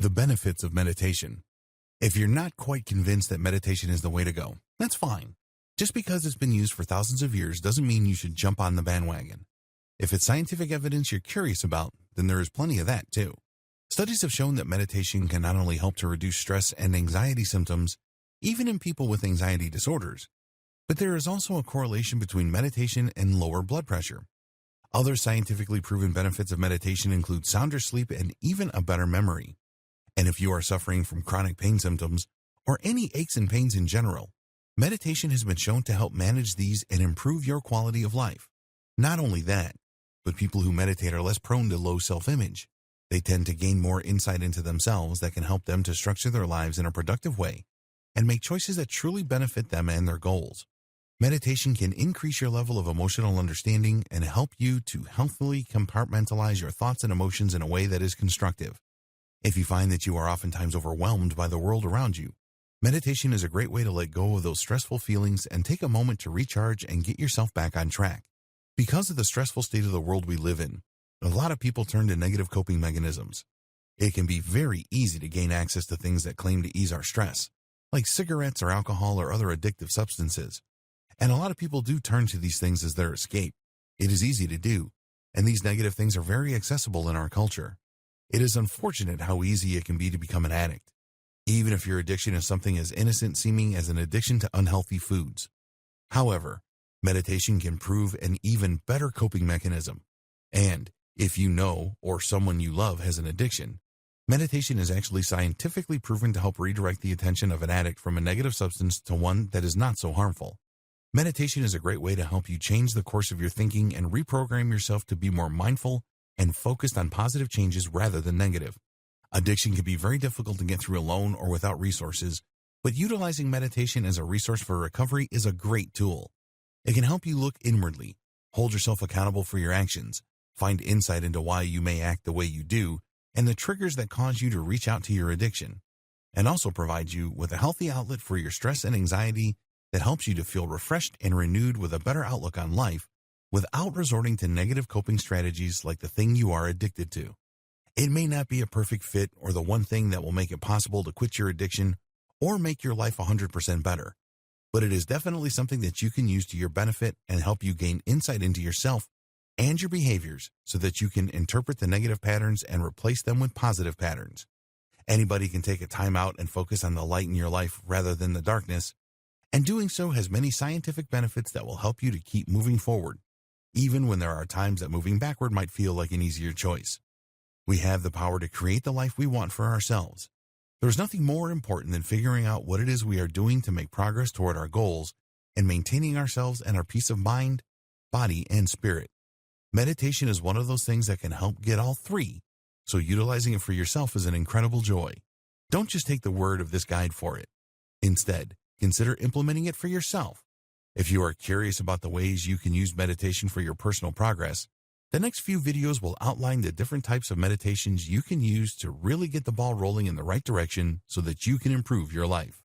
The benefits of meditation. If you're not quite convinced that meditation is the way to go, that's fine. Just because it's been used for thousands of years doesn't mean you should jump on the bandwagon. If it's scientific evidence you're curious about, then there is plenty of that too. Studies have shown that meditation can not only help to reduce stress and anxiety symptoms, even in people with anxiety disorders, but there is also a correlation between meditation and lower blood pressure. Other scientifically proven benefits of meditation include sounder sleep and even a better memory. And if you are suffering from chronic pain symptoms or any aches and pains in general, meditation has been shown to help manage these and improve your quality of life. Not only that, but people who meditate are less prone to low self-image. They tend to gain more insight into themselves that can help them to structure their lives in a productive way and make choices that truly benefit them and their goals. Meditation can increase your level of emotional understanding and help you to healthily compartmentalize your thoughts and emotions in a way that is constructive. If you find that you are oftentimes overwhelmed by the world around you, meditation is a great way to let go of those stressful feelings and take a moment to recharge and get yourself back on track. Because of the stressful state of the world we live in, a lot of people turn to negative coping mechanisms. It can be very easy to gain access to things that claim to ease our stress, like cigarettes or alcohol or other addictive substances. And a lot of people do turn to these things as their escape. It is easy to do, and these negative things are very accessible in our culture. It is unfortunate how easy it can be to become an addict, even if your addiction is something as innocent seeming as an addiction to unhealthy foods. However, meditation can prove an even better coping mechanism. And if you know or someone you love has an addiction, meditation is actually scientifically proven to help redirect the attention of an addict from a negative substance to one that is not so harmful. Meditation is a great way to help you change the course of your thinking and reprogram yourself to be more mindful and focused on positive changes rather than negative. Addiction can be very difficult to get through alone or without resources, but utilizing meditation as a resource for recovery is a great tool. It can help you look inwardly, hold yourself accountable for your actions, find insight into why you may act the way you do, and the triggers that cause you to reach out to your addiction, and also provide you with a healthy outlet for your stress and anxiety that helps you to feel refreshed and renewed with a better outlook on life without resorting to negative coping strategies like the thing you are addicted to. It may not be a perfect fit or the one thing that will make it possible to quit your addiction or make your life 100% better, but it is definitely something that you can use to your benefit and help you gain insight into yourself and your behaviors so that you can interpret the negative patterns and replace them with positive patterns. Anybody can take a time out and focus on the light in your life rather than the darkness, and doing so has many scientific benefits that will help you to keep moving forward, even when there are times that moving backward might feel like an easier choice. We have the power to create the life we want for ourselves. There's nothing more important than figuring out what it is we are doing to make progress toward our goals and maintaining ourselves and our peace of mind, body, and spirit. Meditation is one of those things that can help get all three, so utilizing it for yourself is an incredible joy. Don't just take the word of this guide for it. Instead, consider implementing it for yourself. If you are curious about the ways you can use meditation for your personal progress, the next few videos will outline the different types of meditations you can use to really get the ball rolling in the right direction so that you can improve your life.